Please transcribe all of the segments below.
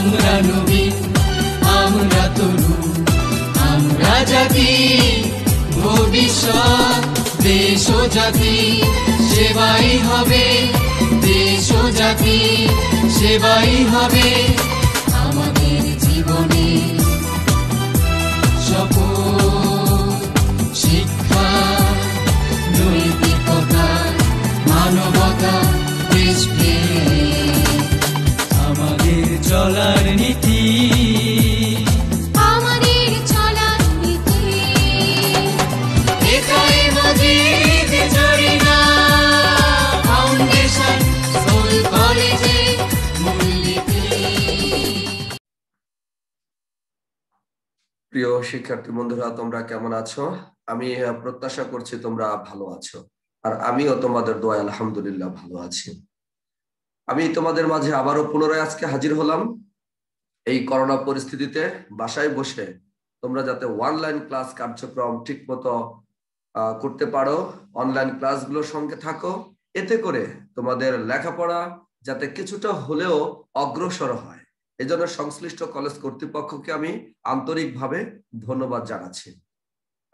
আমরা নবীন, আমরা তরুণ, আমরা জাতি, ভবিষ্যৎ দেশ ও জাতি সেবাই হবে, দেশ ও জাতি সেবাই হবে আমাদের জীবনে। শপথ, শিক্ষা, নৈতিকতা, মানবতা, দেশপ্রেম আমাদের চলার নীতি, আমাদের চলার নীতি। এটাই মজিদ জরিনা ফাউন্ডেশন স্কুল কলেজে মূলনীতি। প্রিয় শিক্ষার্থী বন্ধুরা, তোমরা কেমন আছো? আমি প্রত্যাশা করছি তোমরা ভালো আছো, আর আমিও তোমাদের দোয়ায় আলহামদুলিল্লাহ ভালো আছি। আমি তোমাদের মাঝে আবারও পুনরায় আজকে হাজির হলাম। এই করোনা পরিস্থিতিতে বাসায় বসে তোমরা যাতে অনলাইন ক্লাস কার্যক্রম ঠিক মতো করতে পারো, অনলাইন ক্লাসগুলোর সঙ্গে থাকো, এতে করে তোমাদের লেখাপড়া যাতে কিছুটা হলেও অগ্রসর হয়, এজন্য সংশ্লিষ্ট কলেজ কর্তৃপক্ষকে আমি আন্তরিকভাবে ধন্যবাদ জানাচ্ছি।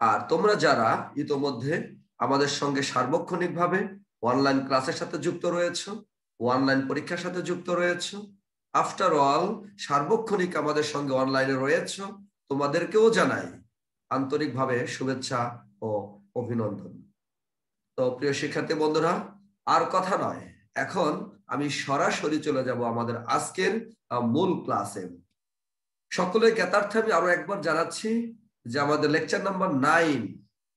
আর তোমরা যারা ইতোমধ্যে আমাদের সঙ্গে সার্বক্ষণিকভাবে অনলাইন ক্লাসের সাথে যুক্ত রয়েছো, অনলাইন পরীক্ষার সাথে যুক্ত রয়েছো, আফটার অল সার্বক্ষণিক আমাদের সঙ্গে অনলাইনে রয়েছো, তোমাদেরকেও জানাই আন্তরিকভাবে শুভেচ্ছা ও অভিনন্দন। তো প্রিয় শিক্ষার্থী বন্ধুরা, আর কথা নয়, এখন আমি সরাসরি চলে যাব আমাদের আজকের মূল ক্লাসে। সকলের জ্ঞাতার্থে আমি আরো একবার জানাচ্ছি যে আমাদের লেকচার নাম্বার 9,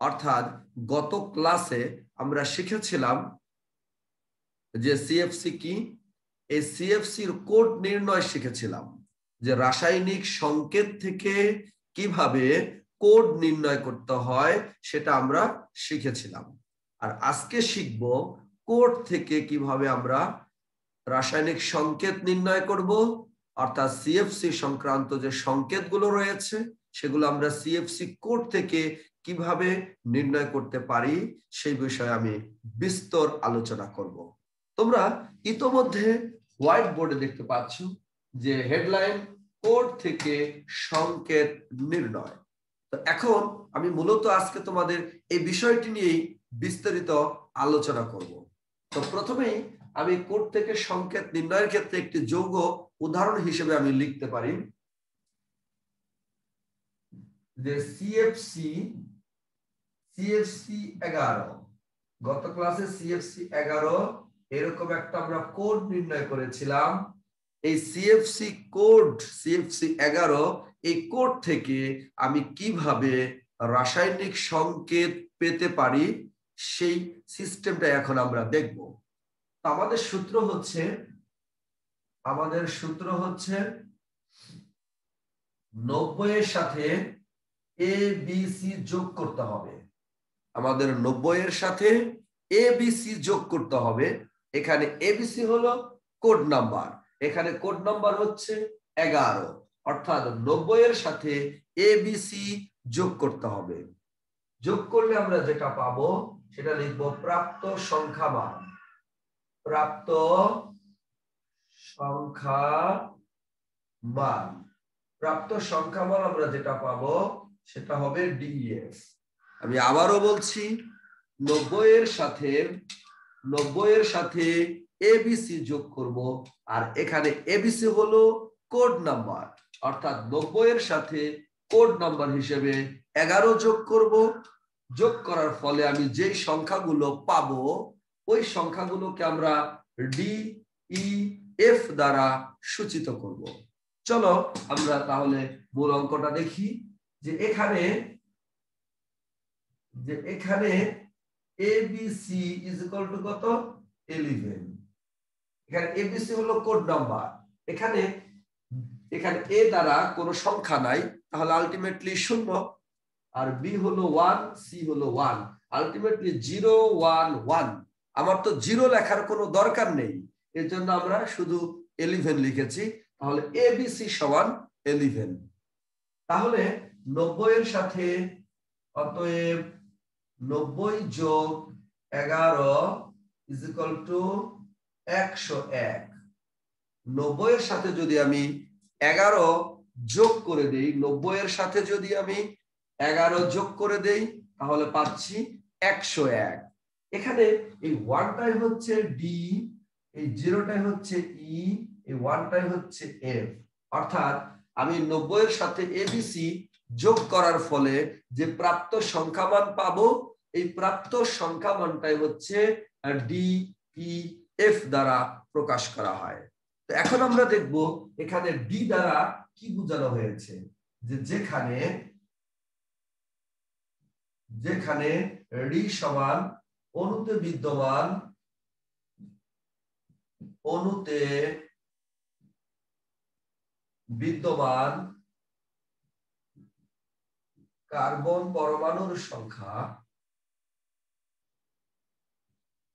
অর্থাৎ গত ক্লাসে আমরা শিখেছিলাম যে সিএফসি কি, এই সিএফসির কোড নির্ণয় শিখেছিলাম, যে রাসায়নিক সংকেত থেকে কিভাবে কোড নির্ণয় করতে হয় সেটা আমরা শিখেছিলাম। আর আজকে শিখব কোড থেকে কিভাবে আমরা রাসায়নিক সংকেত নির্ণয় করব, অর্থাৎ সিএফসি সংক্রান্ত যে সংকেতগুলো রয়েছে সেগুলো আমরা সিএফসি কোড থেকে কিভাবে নির্ণয় করতে পারি সেই বিষয়ে আমি বিস্তর আলোচনা করব। তোমরা ইতোমধ্যে হোয়াইট বোর্ডে দেখতে পাচ্ছ যে হেডলাইন কোড থেকে সংকেত নির্ণয়। তো এখন আমি মূলত আজকে তোমাদের এই বিষয়টি নিয়েই বিস্তারিত আলোচনা করব। তো প্রথমেই আমি কোড থেকে সংকেত নির্ণয়ের ক্ষেত্রে একটি যৌগ উদাহরণ হিসেবে আমি লিখতে পারি যে সিএফসি 11, গত ক্লাসে সিএফসি 11 এরকম একটা আমরা কোড নির্ণয় করেছিলাম। এই সিএফসি কোড, সিএফসি 11, এই কোড থেকে আমি কিভাবে রাসায়নিক সংকেত পেতে পারি সেই সিস্টেমটা এখন আমরা দেখব। আমাদের সূত্র হচ্ছে 90 এর সাথে এ বি সি যোগ করতে হবে। আমাদের 90 এর সাথে এ বি সি যোগ করতে হবে। এখানে এবিসি হলো কোড নাম্বার, এখানে কোড নাম্বার হচ্ছে 11, অর্থাৎ 90 এর সাথে এবিসি যোগ করতে হবে। যোগ করলে আমরা যেটা পাবো সেটা লিখবো প্রাপ্ত সংখ্যা মান। প্রাপ্ত সংখ্যা মান, প্রাপ্ত সংখ্যা মান আমরা যেটা পাবো সেটা হবে ডিএফ। আমি আবারও বলছি, 90 এর সাথে এবিসি যোগ করব, আর এখানে এবিসি হলো কোড নাম্বার, অর্থাৎ 90 এর সাথে কোড নাম্বার হিসেবে 11 যোগ করব। যোগ করার ফলে আমি যেই সংখ্যাগুলো পাবো ওই সংখ্যাগুলোকে আমরা ডি ই এফ দ্বারা সূচিত করব। চলো আমরা তাহলে মূল অঙ্কটা দেখি। যে এখানে এবিসি ইজ ইকুয়াল টু কত? 11। এখানে এবিসি হলো কোড নাম্বার, এখানে এ দ্বারা কোনো সংখ্যা নাই, তাহলে আলটিমেটলি 0, আর বি হলো 1, সি হলো 1, আলটিমেটলি 0 1 1। আমার তো 0 লেখার কোনো দরকার নেই, এর জন্য আমরা শুধু 11 লিখেছি। তাহলে এবিসি সমান 11। তাহলে 90 এর সাথে, অতএব 90 যোগ 11 ইজ ইকুয়াল টু 101। 90 এর সাথে যদি আমি 11 যোগ করে দেই, 90 এর সাথে যদি আমি 11 যোগ করে দেই তাহলে পাচ্ছি 101। এখানে এই 1টাই হচ্ছে ডি, এই 0টাই হচ্ছে ই, এই 1টাই হচ্ছে এফ। অর্থাৎ আমি 90 এর সাথে এবিসি যোগ করার ফলে যে প্রাপ্ত সংখ্যামান পাবো, এই প্রাপ্ত সংখ্যামানটাই হচ্ছে ডি ই এফ দ্বারা প্রকাশ করা হয়। তো এখন আমরা দেখব এখানে ডি দ্বারা কি বোঝানো হয়েছে, যে যেখানে ডি সমান অণুতে বিদ্যমান কার্বন পরমাণুর সংখ্যা,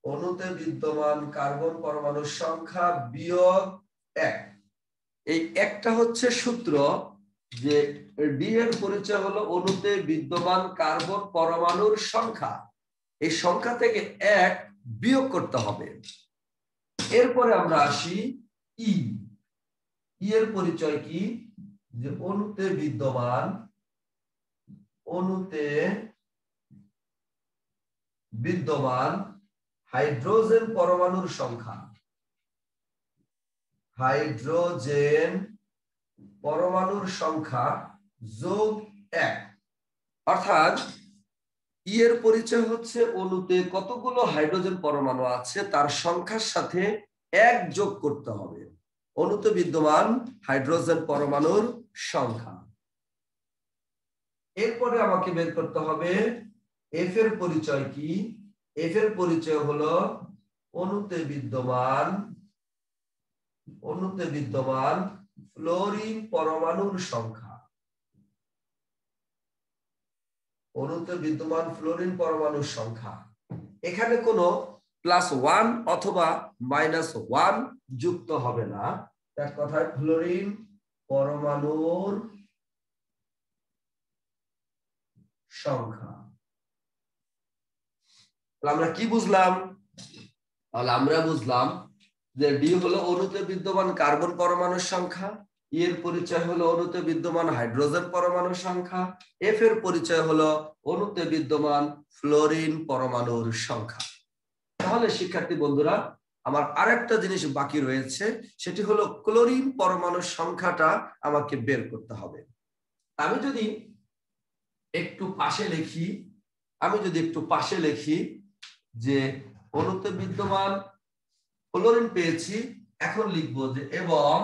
অণুতে বিদ্যমান কার্বন পরমাণুর সংখ্যা বিয়োগ 1। এই একটা হচ্ছে সূত্র, যে ডি এর পরিচয় হলো অণুতে বিদ্যমান কার্বন পরমাণুর সংখ্যা, এই সংখ্যা থেকে 1 বিয়োগ করতে হবে। এরপরে আমরা আসি ই। ই এর পরিচয় কি, যে অণুতে বিদ্যমান হাইড্রোজেন পরমাণুর সংখ্যা, হাইড্রোজেন পরমাণুর সংখ্যা যোগ 1। অর্থাৎ ই এর পরিচয় হচ্ছে অণুতে কতগুলো হাইড্রোজেন পরমাণু আছে তার সংখ্যার সাথে 1 যোগ করতে হবে, অণুতে বিদ্যমান হাইড্রোজেন পরমাণুর সংখ্যা। এরপরে আমাকে বের করতে হবে এফ এর পরিচয় কি। এফ এর পরিচয় হলো অণুতে বিদ্যমান ফ্লোরিন পরমাণুর সংখ্যা, অণুতে বিদ্যমান ফ্লোরিন পরমাণুর সংখ্যা। এখানে কোনো +1 অথবা -1 যুক্ত হবে না, এক কথায় ফ্লোরিন পরমাণুর সংখ্যা। আমরা কি বুঝলাম? তাহলে আমরা বুঝলাম যে ডি হলো অণুতে বিদ্যমান কার্বন পরমাণুর সংখ্যা, ই এর পরিচয় হলো অণুতে বিদ্যমান হাইড্রোজেন পরমাণুর সংখ্যা, এফ এর পরিচয় হলো অণুতে বিদ্যমান ফ্লোরিন পরমাণুর সংখ্যা। তাহলে শিক্ষার্থী বন্ধুরা, আমার আরেকটা জিনিস বাকি রয়েছে, সেটি হলো ক্লোরিন পরমাণুর সংখ্যাটা আমাকে বের করতে হবে। আমি যদি একটু পাশে লিখি, যে অণুতে বিদ্যমান ক্লোরিন পেয়েছি, এখন লিখবো যে এবং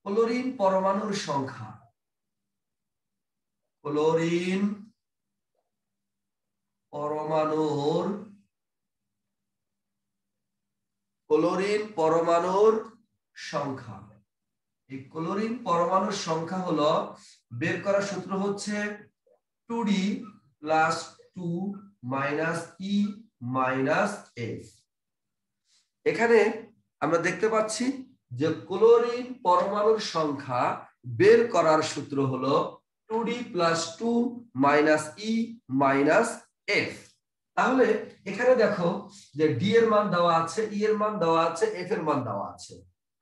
ক্লোরিন পরমাণুর সংখ্যা, ক্লোরিন পরমাণুর সংখ্যা। এই ক্লোরিন পরমাণুর সংখ্যা হলো, বের করার সূত্র হচ্ছে 2d + 2 - e - f। এখানে আমরা দেখতে পাচ্ছি যে ক্লোরিন পরমাণুর সংখ্যা বের করার সূত্র হলো 2d + 2 - e - f। তাহলে এখানে দেখো যে ডি এর মান দেওয়া আছে, ই এর মান দেওয়া আছে, এফ এর মান দেওয়া আছে।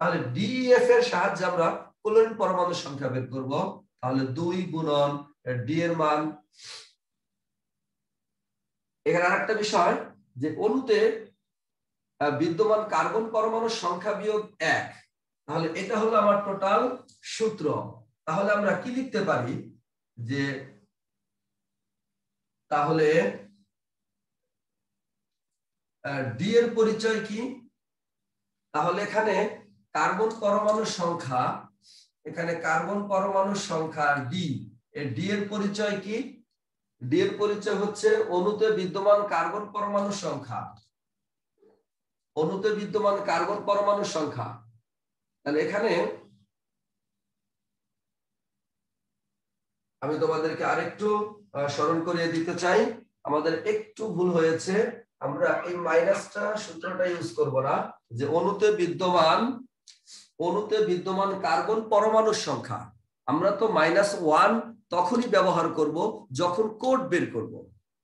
তাহলে ডি এফ এর সাহায্যে আমরা ক্লোরিন পরমাণুর সংখ্যা বের করব। তাহলে 2 গুণন ডি এর মান। এখানে আরেকটা বিষয়, যে অণুতে বিদ্যমান কার্বন পরমাণুর সংখ্যা বিয়োগ 1, তাহলে এটা হলো আমার টোটাল সূত্র। তাহলে আমরা কি লিখতে পারি, যে তাহলে ডি এর পরিচয় কি? তাহলে এখানে কার্বন পরমাণুর সংখ্যা ডি। ডি এর পরিচয় কি? ডি এর পরিচয় হচ্ছে অণুতে বিদ্যমান কার্বন পরমাণুর সংখ্যা, তাহলে এখানে আমি তোমাদেরকে আরেকটু স্মরণ করিয়ে দিতে চাই, আমাদের একটু ভুল হয়েছে। আমরা এই মাইনাসটা সূত্রটা ইউজ করব না, যে অণুতে বিদ্যমান কার্বন পরমাণুর সংখ্যা, আমরা তো -1 তখনই ব্যবহার করব যখন কোড বের করব।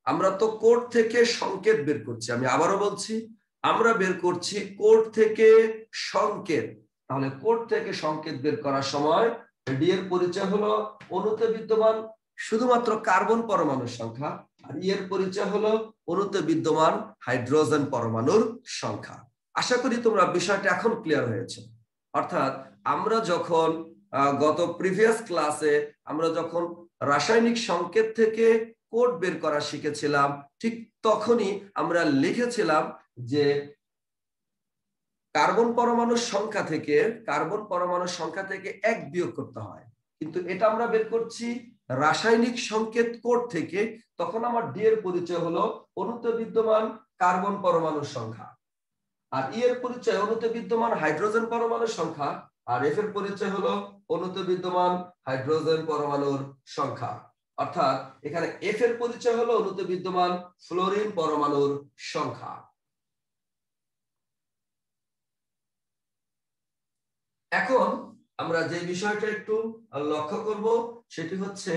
আমরা তো কোড থেকে সংকেত বের করছি। আমি আবারও বলছি, আমরা বের করছি কোড থেকে সংকেত। তাহলে কোড থেকে সংকেত বের করার সময় ডি এর পরিচয় হলো অণুতে বিদ্যমান শুধুমাত্র কার্বন পরমাণুর সংখ্যা, আর ই এর পরিচয় হলো অণুতে বিদ্যমান হাইড্রোজেন পরমাণুর সংখ্যা। আশা করি তোমরা বিষয়টা এখন ক্লিয়ার হয়েছে। অর্থাৎ আমরা যখন গত প্রিভিয়াস ক্লাসে আমরা যখন রাসায়নিক সংকেত থেকে কোড বের করা শিখেছিলাম, ঠিক তখনই আমরা লিখেছিলাম যে কার্বন পরমাণুর সংখ্যা থেকে 1 বিয়োগ করতে হয়, কিন্তু এটা আমরা বের করছি রাসায়নিক সংকেত কোড থেকে। তখন আমার ডি এর পরিচয় হলো অণুতে বিদ্যমান কার্বন পরমাণুর সংখ্যা, আর ই এর পরিচয় অণুতে বিদ্যমান হাইড্রোজেন পরমাণুর সংখ্যা, আর এফ এর পরিচয় হলো অণুতে বিদ্যমান হাইড্রোজেন পরমাণুর সংখ্যা। অর্থাৎ এখানে এফ এর পরিচয় হলো অণুতে বিদ্যমান ফ্লোরিন পরমাণুর সংখ্যা। এখন আমরা যে বিষয়টা একটু লক্ষ্য করব সেটি হচ্ছে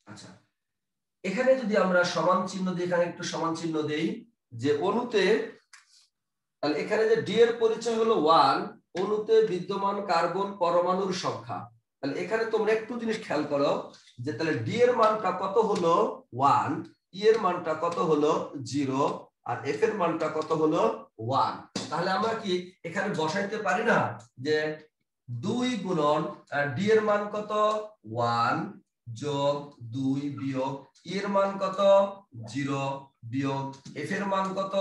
আচ্ছা, এখানে যদি আমরা সমান চিহ্ন দিই, এখানে একটু সমান চিহ্ন দেই যে অণুতে, তাহলে এখানে যে ডি এর পরিচয় হলো 1, অণুতে বিদ্যমান কার্বন পরমাণুর সংখ্যা। তাহলে এখানে তোমরা একটু জিনিস খেয়াল করো যে তাহলে ডি এর মানটা কত হলো 1, ই এর মানটা কত হলো 0, আর এফ এর মানটা কত হলো 1। তাহলে আমরা কি এখানে বসাইতে পারি না যে 2 গুণন ডি এর মান কত 1 যোগ 2 বিয়োগ ই এর মান কত 0 বিয়োগ এফ এর মান কত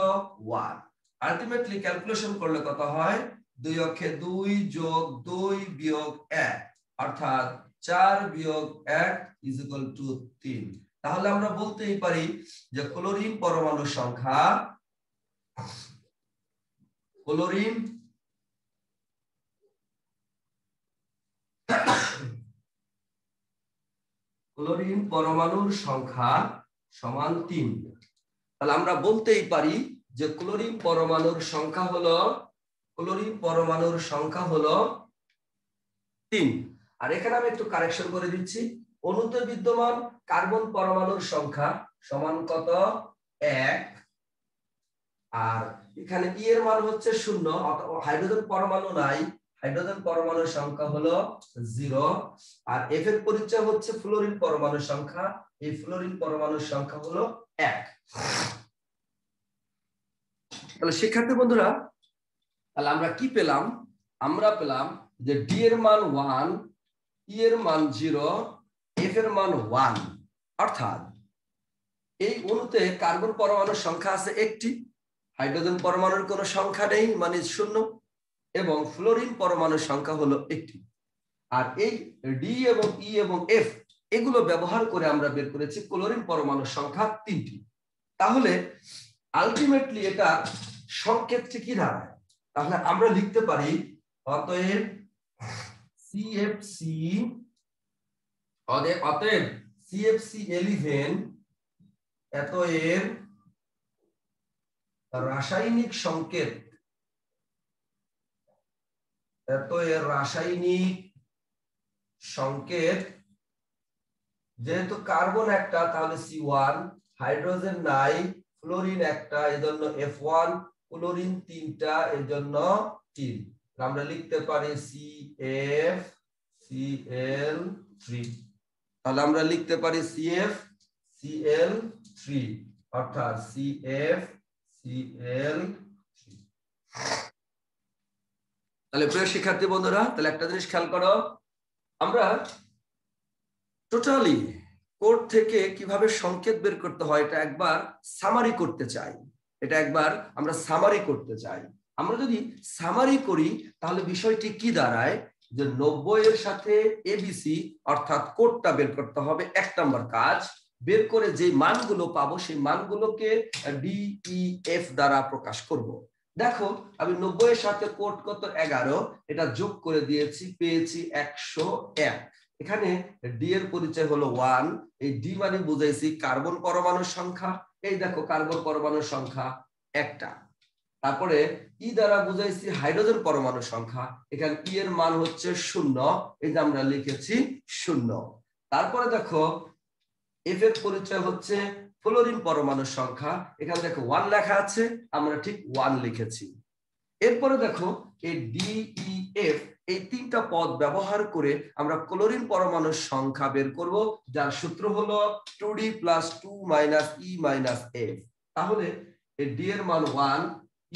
1। আলটিমেটলি ক্যালকুলেশন করলে কত হয় 2 অক্ষে 2 যোগ 2 বিয়োগ 1, অর্থাৎ 4 বিয়োগ 1 = 3। তাহলে আমরা বলতেই পারি যে ক্লোরিন পরমাণুর সংখ্যা ক্লোরিন পরমাণুর সংখ্যা সমান 3। তাহলে আমরা বলতেই পারি যে ক্লোরিন পরমাণুর সংখ্যা হলো 3। আর এখানে আমি একটু কারেকশন করে দিচ্ছি, অণুতে বিদ্যমান কার্বন পরমাণুর সংখ্যা সমান কত 1, আর এখানে ই এর মান হচ্ছে 0, হাইড্রোজেন পরমাণু নাই, হাইড্রোজেন পরমাণুর সংখ্যা হলো 0, আর এফ এর পরিচয় হচ্ছে ফ্লোরিন পরমাণুর সংখ্যা, এই ফ্লোরিন পরমাণুর সংখ্যা হলো 1। তাহলে শিক্ষার্থী বন্ধুরা, তাহলে আমরা কি পেলাম? আমরা পেলাম যে ডি এর মান 1, ই এর মান 0, এফ এর মান 1। অর্থাৎ এই অণুতে কার্বন পরমাণুর সংখ্যা আছে 1টি, হাইড্রোজেন পরমাণুর কোনো সংখ্যা নেই মানে 0, এবং ফ্লোরিন পরমাণুর সংখ্যা হলো 1টি। আর এই ডি এবং ই এবং এফ এগুলো ব্যবহার করে আমরা বের করেছি ক্লোরিন পরমাণুর সংখ্যা 3টি। তাহলে আলটিমেটলি এটা সংকেতটি কি দাঁড়ায়? তাহলে আমরা লিখতে পারি অতএব CFC11 এতএব রাসায়নিক সংকেত যেহেতু কার্বন একটা তাহলে C1, হাইড্রোজেন নাই, ফ্লোরিন একটা এজন্য F1, ক্লোরিন 3টা এজন্য 3। আমরা লিখতে পারি CFCl3। তাহলে আমরা লিখতে পারি CFCl3, অর্থাৎ CFCl3। তাহলে প্রিয় শিক্ষার্থী বন্ধুরা, তাহলে একটা জিনিস খেয়াল করো, আমরা টোটালি কোড থেকে কিভাবে সংকেত বের করতে হয় এটা একবার সামারি করতে চাই। আমরা যদি সামারি করি তাহলে বিষয়টি কি দাঁড়ায় যে 90 এর সাথে এবিসি অর্থাৎ কোডটা বের করতে হবে 1 নম্বর কাজ। বের করে যে মানগুলো পাবো সেই মানগুলোকে ডিইএফ দ্বারা প্রকাশ করব। দেখো আমি 90 এর সাথে কোড কত 11, এটা যোগ করে দিয়েছি, পেয়েছি 101। এখানে ডি এর পরিচয় হলো 1, এই ডি মানে বুঝাইছি কার্বন পরমাণুর সংখ্যা। এই দেখো কার্বন পরমাণুর সংখ্যা 1টা। তারপরে ই দ্বারা বুঝাইছি হাইড্রোজেন পরমাণু সংখ্যা, এখানে ই এর মান হচ্ছে 0, এই যে আমরা লিখেছি 0। তারপরে দেখো এফ এর পরিচয় হচ্ছে ফ্লোরিন পরমাণুর সংখ্যা, এখানে দেখো 1 লেখা আছে, আমরা ঠিক 1 লিখেছি। এরপরে দেখো এই ডি ই এফ এই তিনটা পদ ব্যবহার করে আমরা ক্লোরিন পরমাণুর সংখ্যা বের করব, যার সূত্র হলো 2d + 2 - e - f। তাহলে এই ডি এর মান 1,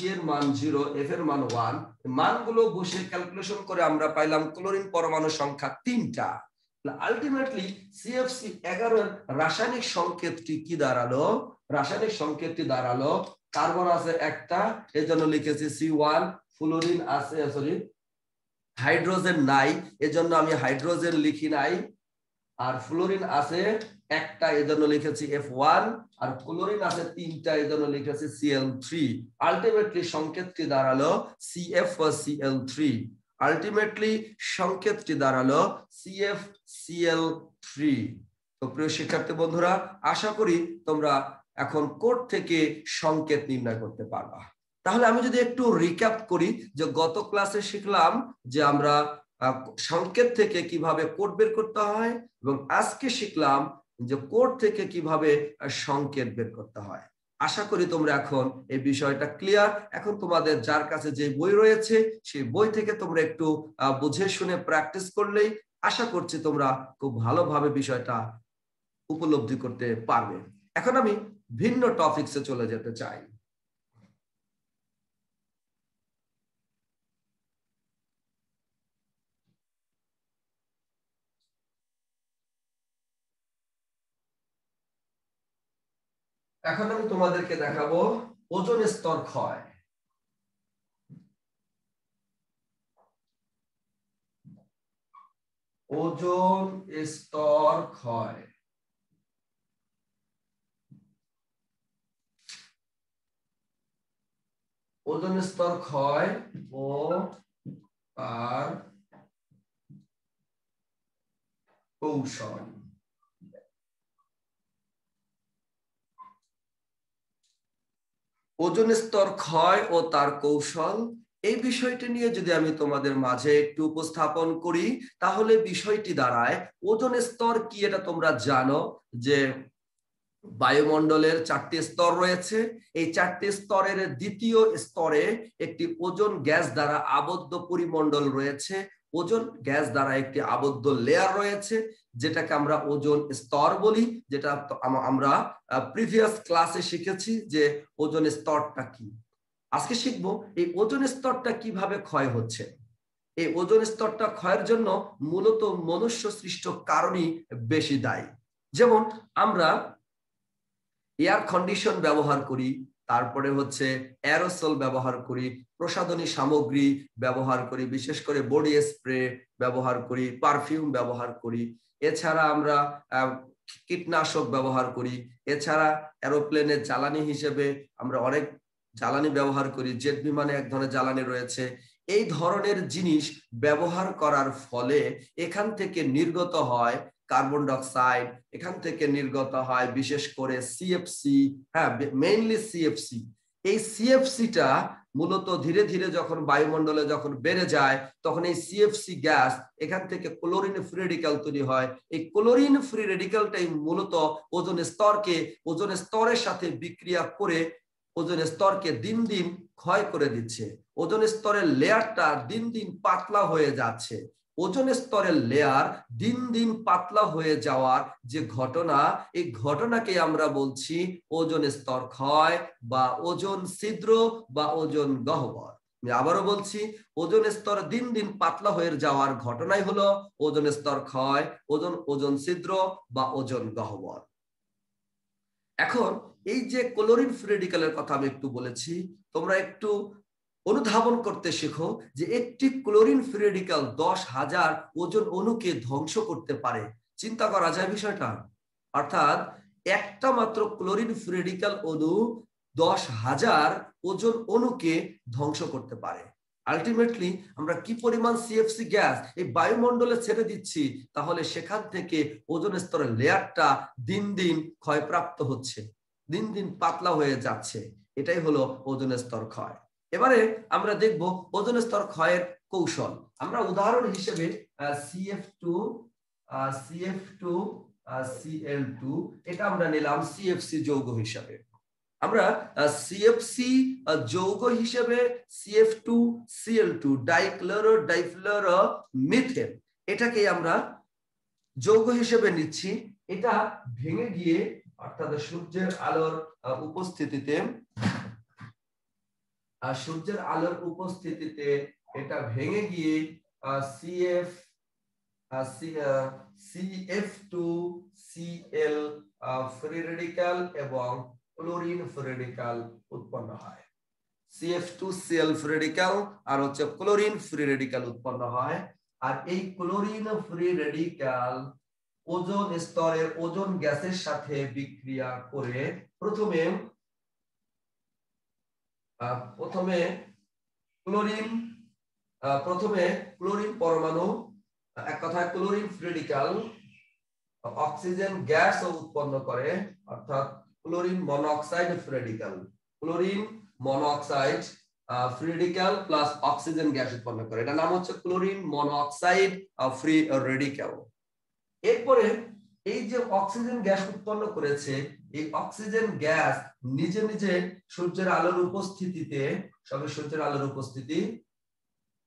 ই এর মান 0, এফ এর মান 1, মানগুলো বসে ক্যালকুলেশন করে আমরা পাইলাম ক্লোরিন পরমাণু সংখ্যা 3টা। আলটিমেটলি সিএফসি 11 এর রাসায়নিক সংকেতটি কি দাঁড়ালো? রাসায়নিক সংকেতটি দাঁড়ালো কার্বন আছে একটা, এজন্য লিখেছি C1, ফ্লোরিন আছে হাইড্রোজেন নাই, এজন্য আমি হাইড্রোজেন লিখি নাই, আর ফ্লোরিন আছে একটা, এজন্য লিখেছি F1, আর ক্লোরিন আছে 3টা, এজন্য লিখেছি Cl3। আলটিমেটলি সংকেতটি দাঁড়ালো CfCl3। আলটিমেটলি সংকেতটি দাঁড়ালো CfCl3। তো প্রিয় শিক্ষার্থী বন্ধুরা, আশা করি তোমরা এখন কোড থেকে সংকেত নির্ণয় করতে পারবা। তাহলে আমি যদি একটু রিক্যাপ করি, যে গত ক্লাসে শিখলাম যে আমরা সংকেত থেকে কিভাবে কোড বের করতে হয়, এবং আজকে শিখলাম যে কোড থেকে কিভাবে সংকেত বের করতে হয়। আশা করি তোমরা এখন এই বিষয়টা ক্লিয়ার। এখন তোমাদের যার কাছে যে বই রয়েছে সেই বই থেকে তোমরা একটু বুঝে শুনে প্র্যাকটিস করলেই আশা করছি তোমরা খুব ভালোভাবে বিষয়টা উপলব্ধি করতে পারবে। এখন আমি ভিন্ন টপিকসে চলে যেতে চাই। এখন আমি তোমাদেরকে দেখাবো ওজোন স্তর ক্ষয়। ওজোন স্তর ক্ষয়। ওজোন স্তর ক্ষয় ও তার কৌশল। ওজোন স্তর ক্ষয় ও তার কৌশল, এই বিষয়টি নিয়ে যদি আমি তোমাদের মাঝে একটু উপস্থাপন করি, তাহলে বিষয়টি দাঁড়ায় ওজোন স্তর কি এটা তোমরা জানো যে বায়ুমণ্ডলের 4টি স্তর রয়েছে। এই 4টি স্তরের দ্বিতীয় স্তরে একটি ওজোন গ্যাস দ্বারা আবদ্ধ পরিমণ্ডল রয়েছে, ওজোন গ্যাস দ্বারা একটি আবদ্ধ লেয়ার রয়েছে, যেটাকে আমরা ওজোন স্তর বলি, যেটা আমরা প্রিভিয়াস ক্লাসে শিখেছি যে ওজোন স্তরটা কি। আজকে শিখবো এই ওজোন স্তরটা কিভাবে ক্ষয় হচ্ছে। এই ওজোন স্তরটা ক্ষয়ের জন্য মূলত মনুষ্য সৃষ্ট কারণই বেশি দায়ী। যেমন আমরা এয়ার কন্ডিশন ব্যবহার করি, তারপরে হচ্ছে অ্যারোসল ব্যবহার করি, প্রসাধনী সামগ্রী ব্যবহার করি, বিশেষ করে বডি স্প্রে ব্যবহার করি, পারফিউম ব্যবহার করি, এছাড়া আমরা কীটনাশক ব্যবহার করি, এছাড়া এরোপ্লেনের জ্বালানি হিসেবে আমরা অনেক জ্বালানি ব্যবহার করি, জেট বিমানে এক ধরনের জ্বালানি রয়েছে। এই ধরনের জিনিস ব্যবহার করার ফলে এখান থেকে নির্গত হয় কার্বন ডাইঅক্সাইড, এখান থেকে নির্গত হয় বিশেষ করে সিএফসি, হ্যাঁ মেইনলি সিএফসি। এই সিএফসিটা মূলত ধীরে ধীরে যখন বায়ুমণ্ডলে যখন বেড়ে যায়, তখন এই সিএফসি গ্যাস এখান থেকে ক্লোরিন ফ্রি রেডিক্যাল তৈরি হয়। এই ক্লোরিন ফ্রি রেডিক্যালটাই মূলত ওজোন স্তরকে, ওজোন স্তরের সাথে বিক্রিয়া করে ওজোন স্তরকে দিন দিন ক্ষয় করে দিচ্ছে। ওজোন স্তরের লেয়ারটা দিন দিন পাতলা হয়ে যাচ্ছে। ওজোন স্তরের লেয়ার দিন দিন পাতলা হয়ে যাওয়ার যে ঘটনা, এই ঘটনাকে আমরা বলছি ওজোন স্তর ক্ষয় বা ওজোন ছিদ্র বা ওজোন গহ্বর। আমি আবারও বলছি, ওজোন স্তর দিন দিন পাতলা হয়ে যাওয়ার ঘটনাই হলো ওজোন স্তর ক্ষয়, ওজোন ছিদ্র বা ওজোন গহ্বর। এখন এই যে ক্লোরিন ফ্রি রেডিক্যালের কথা আমি একটু বলেছি, তোমরা একটু অনুধাবন করতে শেখো যে একটি ক্লোরিন ফ্রি রেডিক্যাল 10,000 ওজন অণুকে ধ্বংস করতে পারে। চিন্তা করা যায় বিষয়টা? অর্থাৎ একটা মাত্র ক্লোরিন ফ্রি রেডিক্যাল অণু 10,000 ওজন অণুকে ধ্বংস করতে পারে। আলটিমেটলি আমরা কি পরিমাণ সিএফসি গ্যাস এই বায়ুমণ্ডলে ছেড়ে দিচ্ছি, তাহলে সেখান থেকে ওজোন স্তরের লেয়ারটা দিন দিন ক্ষয়প্রাপ্ত হচ্ছে, দিন দিন পাতলা হয়ে যাচ্ছে। এটাই হলো ওজোন স্তর ক্ষয়। এবারে আমরা দেখব ওজোন স্তর ক্ষয়ের কৌশল। আমরা উদাহরণ হিসেবে CF2 Cl2 এটা আমরা নিলাম CFC যৌগ হিসাবে। আমরা CFC যৌগ হিসেবে CF2Cl2 ডাইফ্লোরো মিথেন এটাকে আমরা যৌগ হিসেবে নিচ্ছি। এটা ভেঙে গিয়ে অর্থাৎ সূর্যের আলোর উপস্থিতিতে এটা ভেঙে গিয়ে CF2Cl ফ্রি রেডিক্যাল এবং ক্লোরিন ফ্রি রেডিক্যাল উৎপন্ন হয়। CF2Cl ফ্রি রেডিক্যাল আর হচ্ছে ক্লোরিন ফ্রি রেডিক্যাল উৎপন্ন হয়। আর এই ক্লোরিন ফ্রি রেডিক্যাল ওজোন স্তরের ওজোন গ্যাসের সাথে বিক্রিয়া করে প্রথমে ক্লোরিন পরমাণু, এক কথায় chlorine free radical oxygen gas উৎপন্ন করে, অর্থাৎ chlorine monoxide free radical, chlorine monoxide free radical plus oxygen gas উৎপন্ন করে। এটা নাম হচ্ছে ক্লোরিন মনোঅক্সাইড ফ্রি রেডিক্যাল। এরপরে এই যে অক্সিজেন গ্যাস উৎপন্ন করেছে, এই অক্সিজেন গ্যাস নিজে নিজে সূর্যের আলোর উপস্থিতিতে,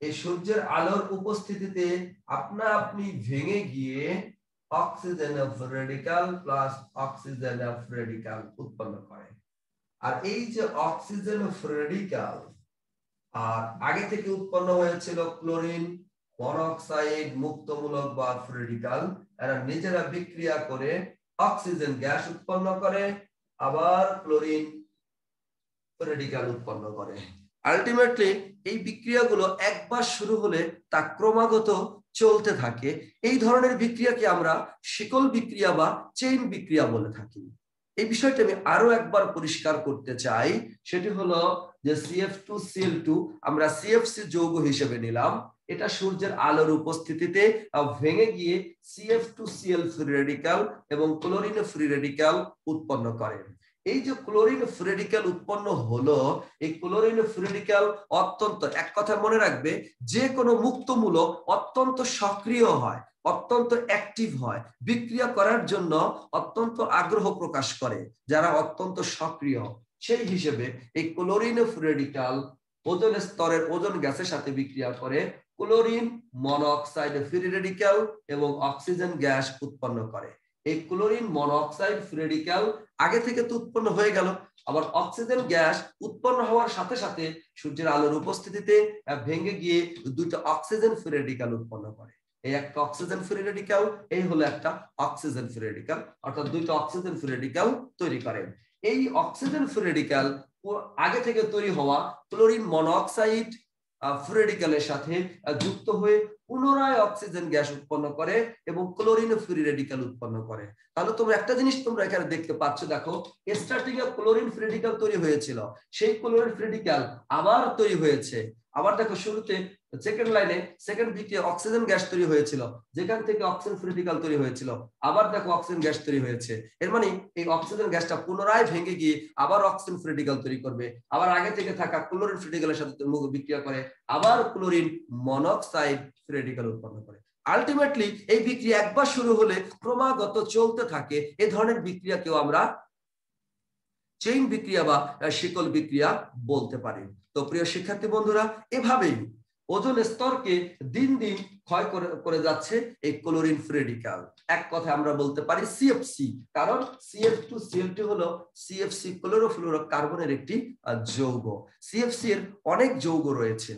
এই সূর্যের আলোর উপস্থিতিতে আপনা আপনি ভেঙে গিয়ে oxygen radical plus oxygen radical উৎপন্ন করে। আর এই যে অক্সিজেন রেডিক্যাল আর আগে থেকে উৎপন্ন হয়েছিল ক্লোরিন মনোঅক্সাইড মুক্তমূলক বা ফ্রি রেডিক্যাল, এরা নিজেরা বিক্রিয়া করে অক্সিজেন গ্যাস উৎপন্ন করে, আবার ক্লোরিন রেডিক্যাল উৎপন্ন করে। আলটিমেটলি এই বিক্রিয়াগুলো একবার শুরু হলে তা ক্রমাগত চলতে থাকে। এই ধরনের বিক্রিয়াকে আমরা শিকল বিক্রিয়া বা চেইন বিক্রিয়া বলে থাকি। এই বিষয়টা আমি আরো একবার পরিষ্কার করতে চাই, সেটি হলো যে CF2Cl2 আমরা CFC যৌগ হিসেবে নিলাম। এটা সূর্যের আলোর উপস্থিতিতে ভেঙে গিয়ে CF2Cl ফ্রি রেডিক্যাল এবং ক্লোরিন ফ্রি রেডিক্যাল উৎপন্ন করে। এই যে ক্লোরিন ফ্রি রেডিক্যাল উৎপন্ন হলো, এই ক্লোরিন ফ্রি রেডিক্যাল অত্যন্ত, এক কথা মনে রাখবে, যে কোনো মুক্তমূলক অত্যন্ত সক্রিয় হয়, অত্যন্ত অ্যাক্টিভ হয়, বিক্রিয়া করার জন্য অত্যন্ত আগ্রহ প্রকাশ করে যারা অত্যন্ত সক্রিয়। সেই হিসেবে এই ক্লোরিন ফ্রি রেডিক্যাল ওজোন স্তরের ওজোন গ্যাসের সাথে বিক্রিয়া করে ক্লোরিন মনোঅক্সাইড ফ্রি রেডিক্যাল এবং অক্সিজেন গ্যাস উৎপন্ন করে। এই ক্লোরিন মনোঅক্সাইড ফ্রি রেডিক্যাল আগে থেকে তো উৎপন্ন হয়ে গেল, আবার অক্সিজেন গ্যাস উৎপন্ন হওয়ার সাথে সাথে সূর্যের আলোর উপস্থিতিতে ভেঙে গিয়ে দুইটা অক্সিজেন ফ্রি রেডিক্যাল উৎপন্ন করে। এই একটা অক্সিজেন ফ্রি রেডিক্যাল, এই হলো একটা অক্সিজেন ফ্রি রেডিক্যাল, অর্থাৎ দুইটা অক্সিজেন ফ্রি রেডিক্যাল তৈরি করে। এই অক্সিজেন ফ্রি রেডিক্যাল আগে থেকে তৈরি হওয়া ক্লোরিন মনোঅক্সাইড ফ্রি রেডিক্যালের সাথে যুক্ত হয়ে পুনরায় অক্সিজেন গ্যাস উৎপন্ন করে এবং ক্লোরিন ফ্রি রেডিক্যাল উৎপন্ন করে। তাহলে তোমরা একটা জিনিস তোমরা এখানে দেখতে পাচ্ছ, দেখো স্টার্টিং এ ক্লোরিন ফ্রি রেডিক্যাল তৈরি হয়েছিল, সেই ক্লোরিন ফ্রি রেডিক্যাল আবার তৈরি হয়েছে। আবার দেখো শুরুতে সেকেন্ড লাইনে সেকেন্ড বিক্রিয়া অক্সিজেন গ্যাস তৈরি হয়েছিল, যেখান থেকে অক্সিজেন ফ্রি রেডিক্যাল তৈরি হয়েছিল, আবার দেখো অক্সিজেন গ্যাস তৈরি হয়েছে। এর মানে এই অক্সিজেন গ্যাসটা পুনরায় ভেঙে গিয়ে আবার অক্সিজেন ফ্রি রেডিক্যাল তৈরি করবে, আবার আগে থেকে থাকা ক্লোরিন ফ্রি রেডিক্যালের সাথে বিক্রিয়া করে আবার ক্লোরিন মনোঅক্সাইড ফ্রি রেডিক্যাল উৎপন্ন করে। আলটিমেটলি এই বিক্রিয়া একবার শুরু হলে ক্রমাগত চলতে থাকে। এই ধরনের বিক্রিয়াকেও আমরা চেইন বিক্রিয়া বা শিকল বিক্রিয়া বলতে পারি। তো প্রিয় শিক্ষার্থী বন্ধুরা, এভাবেই ওজোন স্তরকে দিন দিন ক্ষয় করে যাচ্ছে এই ক্লোরিন ফ্রি রেডিক্যাল। এক কথা আমরা বলতে পারি CFC, কারণ CF2Cl2 হলো CFC ক্লোরোফ্লোরো কার্বনের একটি যৌগ। CFC এর অনেক যৌগ রয়েছে,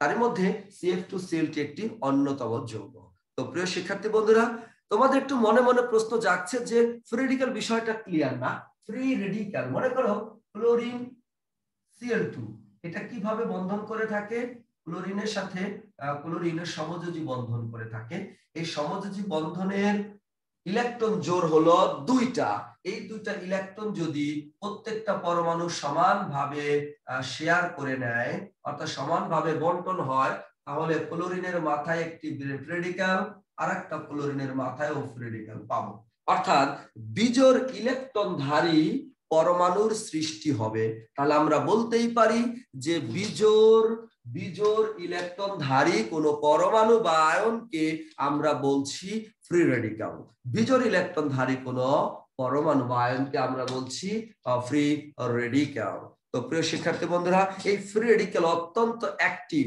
তার মধ্যে CF2Cl2 একটি অন্যতম যৌগ। তো প্রিয় শিক্ষার্থী বন্ধুরা, তোমাদের একটু মনে মনে প্রশ্ন জাগছে যে ফ্রি রেডিক্যাল বিষয়টা ক্লিয়ার না। ফ্রি রেডিক্যাল মনে করো ক্লোরিন Cl2 এটা কিভাবে বন্ধন করে থাকে, ক্লোরিনের সাথে ক্লোরিনের সমযোজী বন্ধন করে থাকে। এই সমযোজী বন্ধনের ইলেকট্রন জোড় হলো দুইটা। এই দুইটা ইলেকট্রন যদি প্রত্যেকটা পরমাণু সমানভাবে শেয়ার করে নেয়, অর্থাৎ সমানভাবে বন্টন হয়, তাহলে ক্লোরিনের মাথায় একটি ফ্রি রেডিক্যাল আর একটা ক্লোরিনের মাথায় ফ্রি রেডিক্যাল পাবো। অর্থাৎ বিজোড় ইলেকট্রনধারী পরমাণুর সৃষ্টি হবে। তাহলে আমরা বলতেই পারি যে বিজোড় ইলেকট্রনধারী কোনো পরমাণু বা আয়নকে আমরা বলছি ফ্রি রেডিক্যাল। বিজোড় ইলেকট্রনধারী কোনো পরমাণু বা আয়নকে আমরা বলছি ফ্রি রেডিক্যাল। তো প্রিয় শিক্ষার্থী বন্ধুরা, এই ফ্রি রেডিক্যাল অত্যন্ত অ্যাক্টিভ,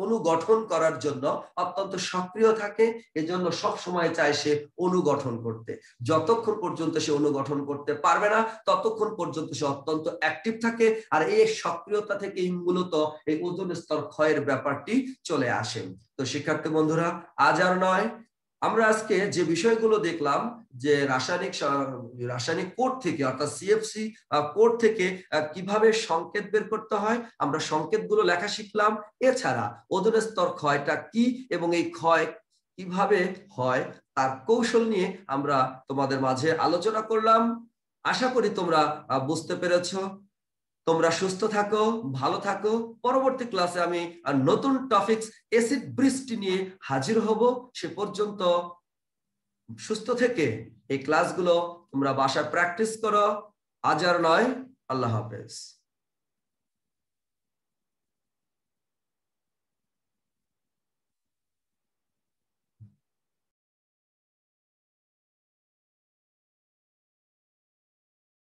অনুগঠন করার জন্য অত্যন্ত সক্রিয় থাকে। এজন্য সব সময় চায় সে অনুগঠন করতে। যতক্ষণ পর্যন্ত সে অনুগঠন করতে পারবে না ততক্ষণ পর্যন্ত সে অত্যন্ত অ্যাক্টিভ থাকে। আর এই সক্রিয়তা থেকেই মূলত এই ওজোন স্তর ক্ষয়ের ব্যাপারটি চলে আসে। তো শিক্ষার্থী বন্ধুরা, আজ আর নয়, আমরা আজকে যে বিষয়গুলো দেখলাম যে রাসায়নিক কোড থেকে অর্থাৎ সিএফসি কোড থেকে কিভাবে সংকেত বের করতে হয়, আমরা সংকেতগুলো লেখা শিখলাম। এছাড়া ওজোন স্তর ক্ষয়টা কি এবং এই ক্ষয় কিভাবে হয় তার কৌশল নিয়ে আমরা তোমাদের মাঝে আলোচনা করলাম। আশা করি তোমরা বুঝতে পেরেছো। তোমরা সুস্থ থাকো, ভালো থাকো। পরবর্তী ক্লাসে আমি নতুন টপিকস অ্যাসিড বৃষ্টি নিয়ে হাজির হব। সে পর্যন্ত সুস্থ থেকে এই ক্লাসগুলো তোমরা বাসায় প্র্যাকটিস করো। আজ আর নয়, আল্লাহ হাফেজ।